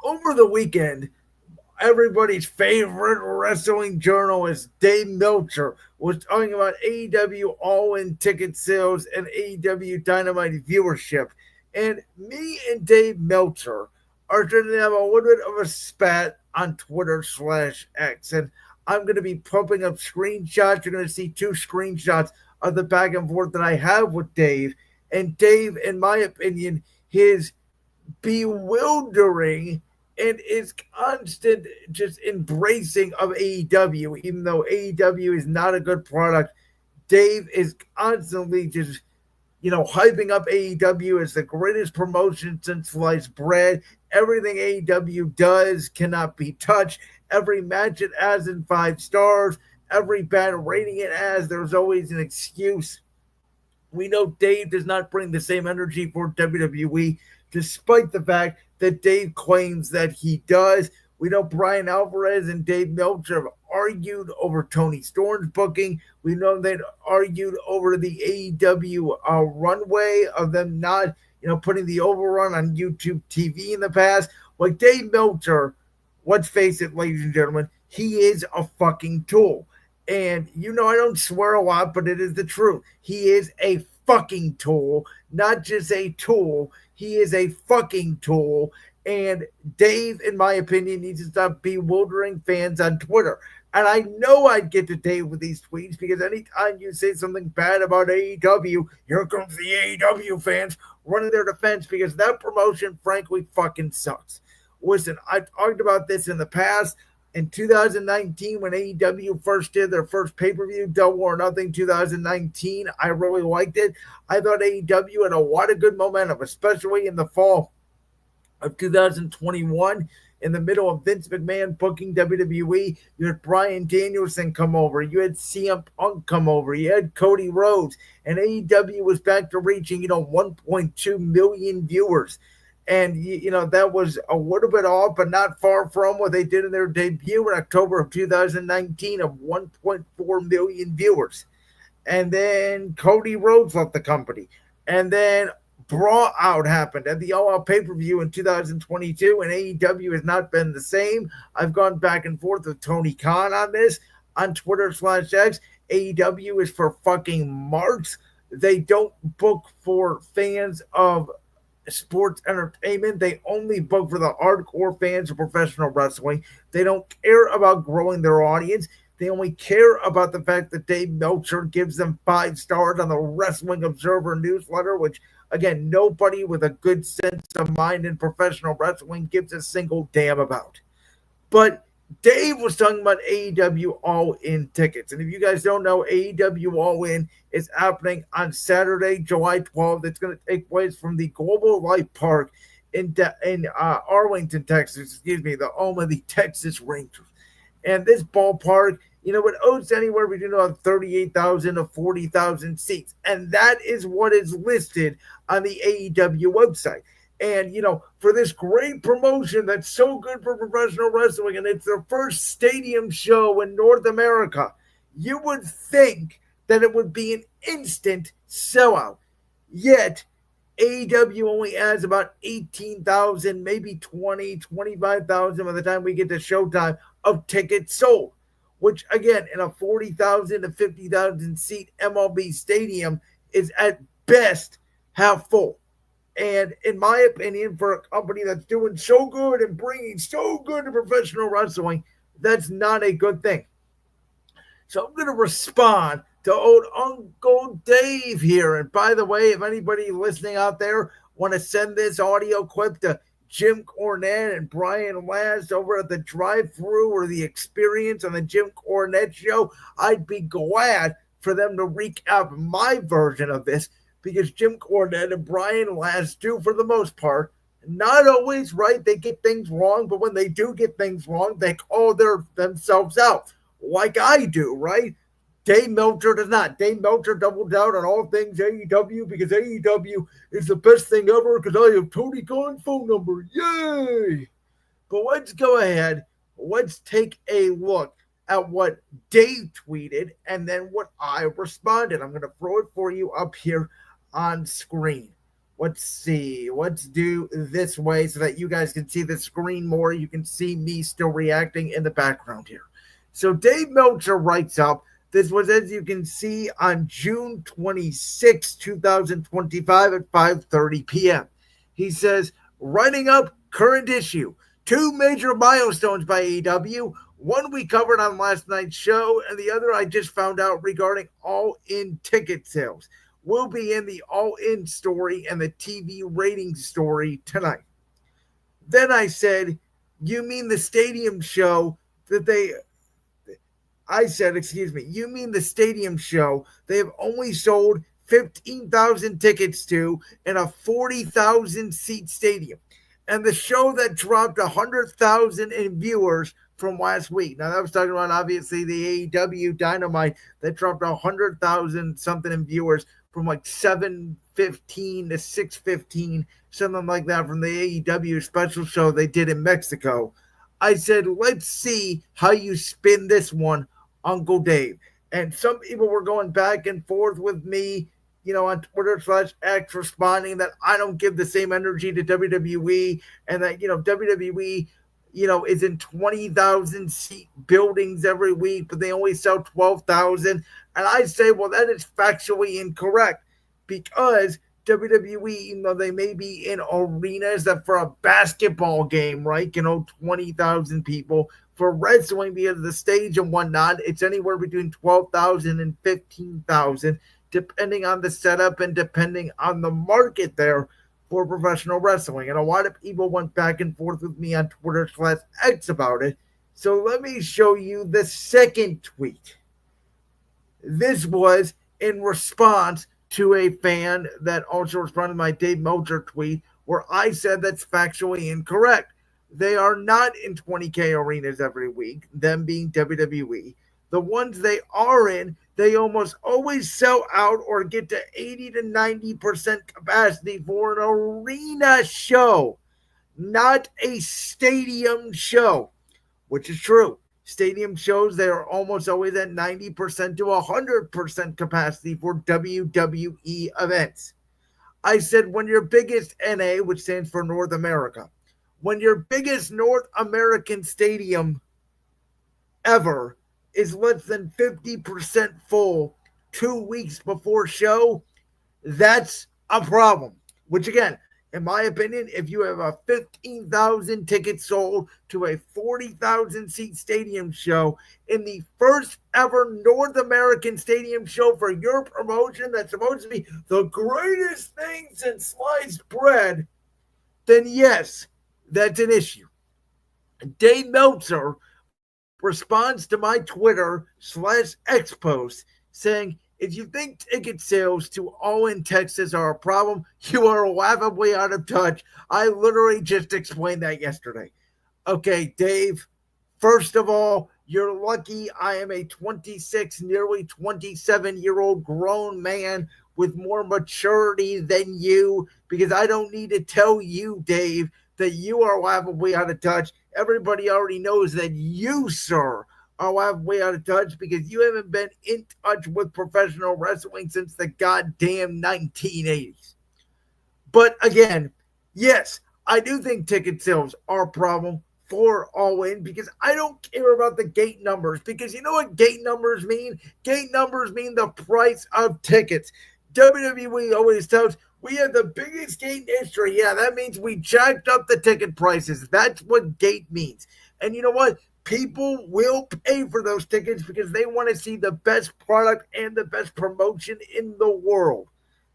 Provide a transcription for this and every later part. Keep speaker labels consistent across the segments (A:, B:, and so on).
A: over the weekend, everybody's favorite wrestling journalist, Dave Meltzer, was talking about AEW All In ticket sales and AEW Dynamite viewership. And me and Dave Meltzer are going to have a little bit of a spat on Twitter/X. And I'm going to be pumping up screenshots. You're going to see two screenshots of the back and forth that I have with Dave. And Dave, in my opinion, his bewildering and its constant just embracing of AEW, even though AEW is not a good product. Dave is constantly just, hyping up AEW as the greatest promotion since sliced bread. Everything AEW does cannot be touched. Every match it has in 5 stars, every bad rating it has, there's always an excuse. We know Dave does not bring the same energy for WWE, despite the fact that Dave claims that he does. We know Brian Alvarez and Dave Meltzer have argued over Tony Storm's booking. We know they've argued over the AEW runway of them not, putting the overrun on YouTube TV in the past. Like Dave Meltzer, let's face it, ladies and gentlemen, he is a fucking tool. And I don't swear a lot, but it is the truth. He is a fucking tool, not just a tool. He is a fucking tool. And Dave, in my opinion, needs to stop bewildering fans on Twitter. And I know I'd get to Dave with these tweets because anytime you say something bad about AEW, here comes the AEW fans running their defense because that promotion, frankly, fucking sucks. Listen, I've talked about this in the past. In 2019, when AEW first did their first pay-per-view, Double or Nothing 2019, I really liked it. I thought AEW had a lot of good momentum, especially in the fall of 2021. In the middle of Vince McMahon booking WWE, you had Bryan Danielson come over, you had CM Punk come over, you had Cody Rhodes, and AEW was back to reaching, 1.2 million viewers. And, that was a little bit off, but not far from what they did in their debut in October of 2019 of 1.4 million viewers. And then Cody Rhodes left the company. And then Brawl Out happened at the All Out pay-per-view in 2022, and AEW has not been the same. I've gone back and forth with Tony Khan on this on Twitter/X. AEW is for fucking marks. They don't book for fans of sports entertainment. They only book for the hardcore fans of professional wrestling. They don't care about growing their audience. They only care about the fact that Dave Meltzer gives them 5 stars on the Wrestling Observer newsletter, which, again, nobody with a good sense of mind in professional wrestling gives a single damn about. But Dave was talking about AEW All In tickets. And if you guys don't know, AEW All In is happening on Saturday, July 12th. It's going to take place from the Global Life Park in Arlington, Texas. The home of the Texas Rangers. And this ballpark, it hosts anywhere between about 38,000 to 40,000 seats. And that is what is listed on the AEW website. And, for this great promotion that's so good for professional wrestling, and it's their first stadium show in North America, you would think that it would be an instant sellout. Yet, AEW only has about 18,000, maybe 20, 25,000 by the time we get to showtime of tickets sold, which, again, in a 40,000 to 50,000 seat MLB stadium is at best half full. And in my opinion, for a company that's doing so good and bringing so good to professional wrestling, that's not a good thing. So I'm going to respond to old Uncle Dave here. And by the way, if anybody listening out there want to send this audio clip to Jim Cornette and Brian Last over at the drive-thru or the experience on the Jim Cornette show, I'd be glad for them to recap my version of this, because Jim Cornette and Brian Last do, for the most part, not always right. They get things wrong, but when they do get things wrong, they call themselves out, like I do, right? Dave Meltzer does not. Dave Meltzer doubled down on all things AEW because AEW is the best thing ever because I have Tony Khan's phone number. Yay! But let's go ahead. Let's take a look at what Dave tweeted and then what I responded. I'm going to throw it for you up here on screen. Let's see. Let's do this way so that you guys can see the screen more. You can see me still reacting in the background here. So Dave Meltzer writes up, this was, as you can see, on June 26, 2025 at 5:30 p.m. He says, writing up current issue. Two major milestones by AEW. One we covered on last night's show, and the other I just found out regarding All In ticket sales. We'll be in the All In story and the TV rating story tonight. Then I said, you mean the stadium show that they I said, excuse me, you mean the stadium show they have only sold 15,000 tickets to in a 40,000 seat stadium. And the show that dropped 100,000 in viewers from last week. Now, that was talking about obviously the AEW Dynamite that dropped 100,000 something in viewers from like 715 to 615, something like that, from the AEW special show they did in Mexico. I said, let's see how you spin this one, Uncle Dave. And some people were going back and forth with me, on Twitter/X, responding that I don't give the same energy to WWE, and that, WWE, is in 20,000 seat buildings every week, but they only sell 12,000. And I say, well, that is factually incorrect, because WWE, even though they may be in arenas that for a basketball game, right, 20,000 people, for wrestling because of the stage and whatnot, it's anywhere between 12,000 and 15,000, depending on the setup and depending on the market there for professional wrestling. And a lot of people went back and forth with me on Twitter/X about it. So let me show you the second tweet. This was in response to a fan that also responded to my Dave Meltzer tweet, where I said that's factually incorrect. They are not in 20K arenas every week, them being WWE. The ones they are in, they almost always sell out or get to 80 to 90% capacity for an arena show, not a stadium show, which is true. Stadium shows, they are almost always at 90% to 100% capacity for WWE events. I said, when your biggest NA, which stands for North America, when your biggest North American stadium ever is less than 50% full 2 weeks before show, that's a problem. Which, again, in my opinion, if you have a 15,000 tickets sold to a 40,000 seat stadium show in the first ever North American stadium show for your promotion that's supposed to be the greatest thing since sliced bread, then yes, that's an issue. Dave Meltzer responds to my Twitter/X post saying, if you think ticket sales to All In Texas are a problem, you are laughably out of touch. I literally just explained that yesterday. Okay, Dave, first of all, you're lucky I am a 26, nearly 27-year-old grown man with more maturity than you, because I don't need to tell you, Dave, that you are laughably out of touch. Everybody already knows that you, sir, are laughably out of touch because you haven't been in touch with professional wrestling since the goddamn 1980s. But again, yes, I do think ticket sales are a problem for All In, because I don't care about the gate numbers, because you know what gate numbers mean? Gate numbers mean the price of tickets. WWE always tells, we have the biggest gate in history. Yeah, that means we jacked up the ticket prices. That's what gate means. And you know what? People will pay for those tickets because they want to see the best product and the best promotion in the world.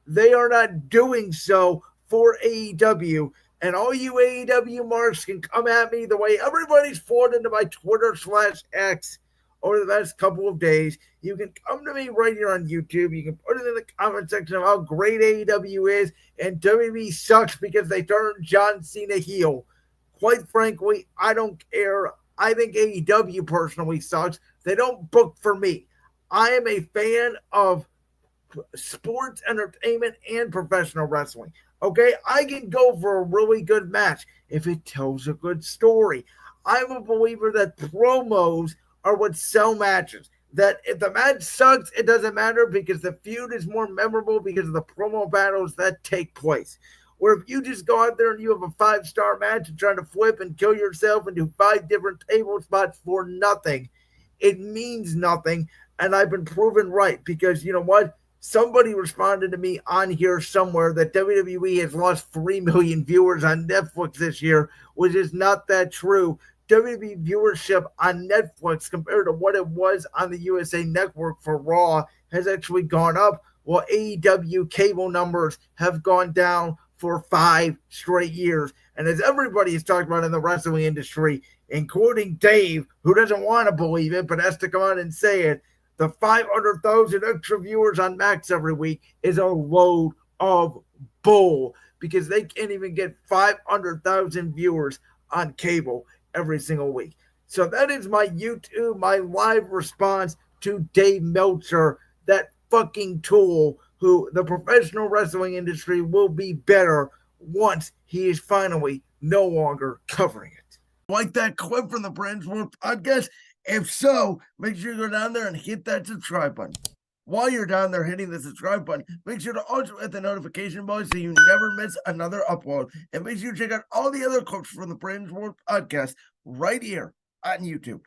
A: They are not doing so for AEW. And all you AEW marks can come at me the way everybody's poured into my Twitter/X over the last couple of days. You can come to me right here on YouTube. You can put it in the comment section of how great AEW is, and WWE sucks because they turned John Cena heel. Quite frankly, I don't care. I think AEW personally sucks. They don't book for me. I am a fan of sports entertainment and professional wrestling. Okay, I can go for a really good match if it tells a good story. I'm a believer that promos are what sell matches. That if the match sucks, it doesn't matter because the feud is more memorable because of the promo battles that take place. Where if you just go out there and you have a 5-star match and try to flip and kill yourself and do 5 different table spots for nothing, it means nothing. And I've been proven right because you know what? Somebody responded to me on here somewhere that WWE has lost 3 million viewers on Netflix this year, which is not that true. WWE viewership on Netflix compared to what it was on the USA Network for Raw has actually gone up, while AEW cable numbers have gone down for 5 straight years. And as everybody is talking about in the wrestling industry, including Dave, who doesn't want to believe it but has to come out and say it, the 500,000 extra viewers on Max every week is a load of bull because they can't even get 500,000 viewers on cable every single week. So that is my YouTube, my live response to Dave Meltzer, that fucking tool who the professional wrestling industry will be better once he is finally no longer covering it. Like that clip from the Brand's World podcast? If so, make sure you go down there and hit that subscribe button. While you're down there hitting the subscribe button, make sure to also hit the notification bell so you never miss another upload. And make sure you check out all the other clips from the Brand's World podcast right here on YouTube.